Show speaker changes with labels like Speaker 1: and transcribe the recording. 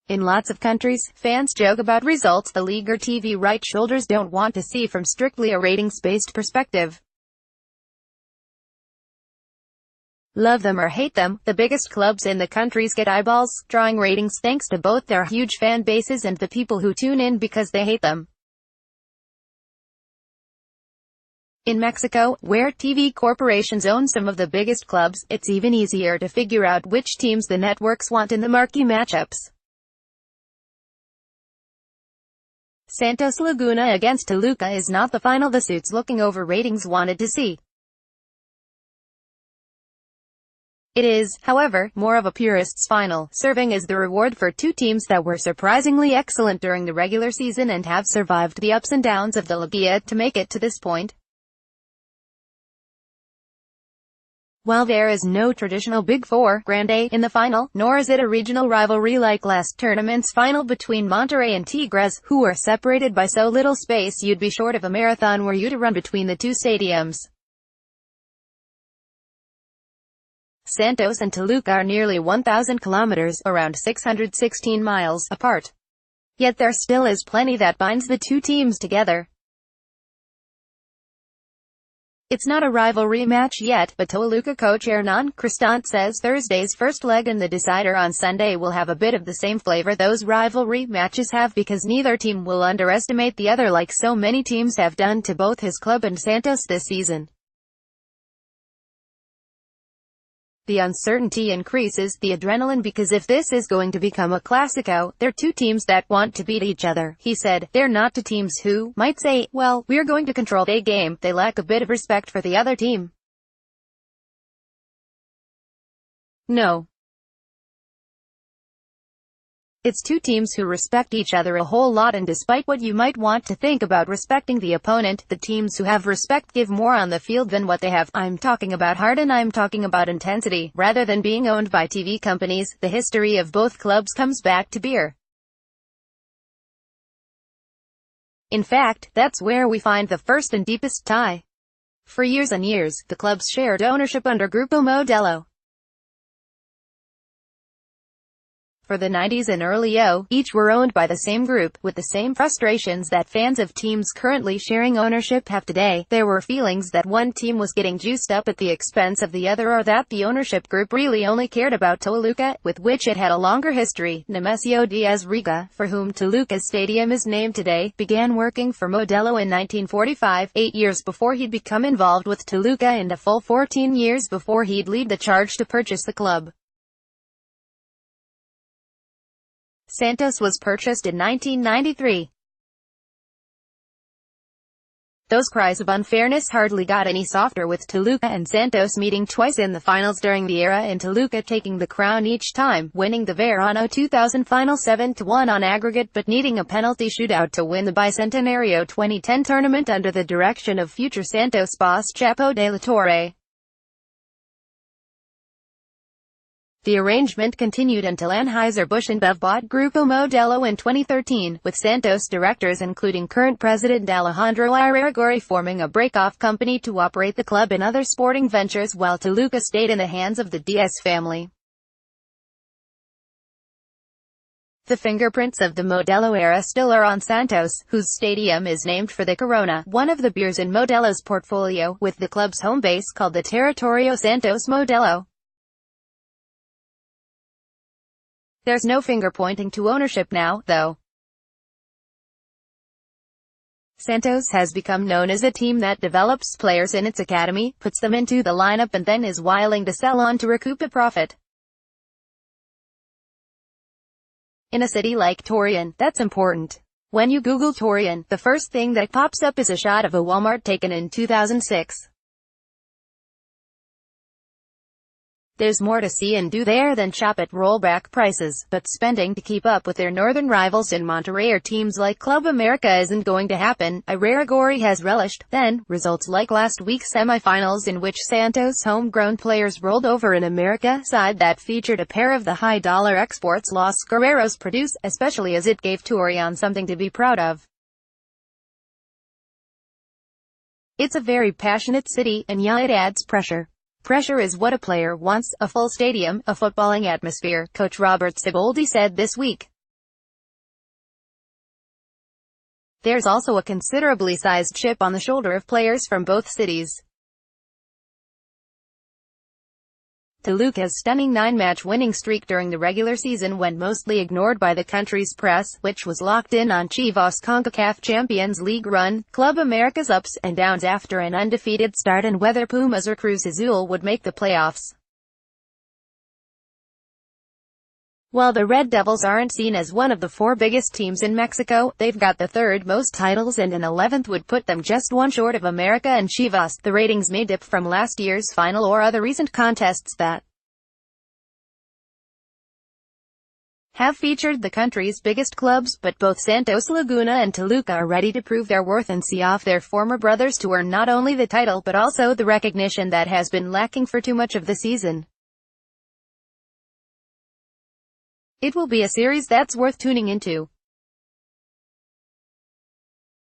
Speaker 1: In lots of countries, fans joke about results the league or TV rights holders don't want to see from strictly a ratings-based perspective. Love them or hate them, the biggest clubs in the countries get eyeballs, drawing ratings thanks to both their huge fan bases and the people who tune in because they hate them. In Mexico, where TV corporations own some of the biggest clubs, it's even easier to figure out which teams the networks want in the marquee matchups. Santos Laguna against Toluca is not the final the suits looking over ratings wanted to see. It is, however, more of a purist's final, serving as the reward for two teams that were surprisingly excellent during the regular season and have survived the ups and downs of the Liga to make it to this point. While there is no traditional Big Four Grande in the final, nor is it a regional rivalry like last tournament's final between Monterrey and Tigres, who are separated by so little space you'd be short of a marathon were you to run between the two stadiums. Santos and Toluca are nearly 1,000 kilometers, around 616 miles, apart. Yet there still is plenty that binds the two teams together. It's not a rivalry match yet, but Toluca coach Hernan Cristante says Thursday's first leg and the decider on Sunday will have a bit of the same flavor those rivalry matches have because neither team will underestimate the other like so many teams have done to both his club and Santos this season. The uncertainty increases the adrenaline because if this is going to become a Clásico, they're two teams that want to beat each other, he said. They're not two teams who might say, well, we're going to control the game. They lack a bit of respect for the other team. No. It's two teams who respect each other a whole lot, and despite what you might want to think about respecting the opponent, the teams who have respect give more on the field than what they have. I'm talking about heart and I'm talking about intensity. Rather than being owned by TV companies, the history of both clubs comes back to beer. In fact, that's where we find the first and deepest tie. For years and years, the clubs shared ownership under Grupo Modelo. For the 90s and early each were owned by the same group, with the same frustrations that fans of teams currently sharing ownership have today. There were feelings that one team was getting juiced up at the expense of the other, or that the ownership group really only cared about Toluca, with which it had a longer history. Nemesio Diaz-Riga, for whom Toluca's stadium is named today, began working for Modelo in 1945, 8 years before he'd become involved with Toluca and a full 14 years before he'd lead the charge to purchase the club. Santos was purchased in 1993. Those cries of unfairness hardly got any softer, with Toluca and Santos meeting twice in the finals during the era and Toluca taking the crown each time, winning the Verano 2000 final 7-1 on aggregate but needing a penalty shootout to win the Bicentenario 2010 tournament under the direction of future Santos boss Chapo de la Torre. The arrangement continued until Anheuser-Busch InBev bought Grupo Modelo in 2013, with Santos directors including current president Alejandro Irarrágorri forming a break-off company to operate the club and other sporting ventures, while Toluca stayed in the hands of the Diaz family. The fingerprints of the Modelo era still are on Santos, whose stadium is named for the Corona, one of the beers in Modelo's portfolio, with the club's home base called the Territorio Santos Modelo. There's no finger pointing to ownership now, though. Santos has become known as a team that develops players in its academy, puts them into the lineup and then is willing to sell on to recoup a profit. In a city like Torreon, that's important. When you Google Torreon, the first thing that pops up is a shot of a Walmart taken in 2006. There's more to see and do there than shop at rollback prices, but spending to keep up with their northern rivals in Monterrey or teams like Club America isn't going to happen. Irarrágorri has relished, then, results like last week's semifinals in which Santos' homegrown players rolled over an America side that featured a pair of the high-dollar exports Los Guerreros produce, especially as it gave Torreon something to be proud of. It's a very passionate city, and yeah, it adds pressure. Pressure is what a player wants, a full stadium, a footballing atmosphere, Coach Robert Siboldi said this week. There's also a considerably sized chip on the shoulder of players from both cities. Toluca's stunning 9-match winning streak during the regular season went mostly ignored by the country's press, which was locked in on Chivas' CONCACAF Champions League run, Club America's ups and downs after an undefeated start, and whether Pumas or Cruz Azul would make the playoffs. While the Red Devils aren't seen as one of the 4 biggest teams in Mexico, they've got the 3rd most titles, and an 11th would put them just one short of America and Chivas. The ratings may dip from last year's final or other recent contests that have featured the country's biggest clubs, but both Santos Laguna and Toluca are ready to prove their worth and see off their former brothers to earn not only the title but also the recognition that has been lacking for too much of the season. It will be a series that's worth tuning into.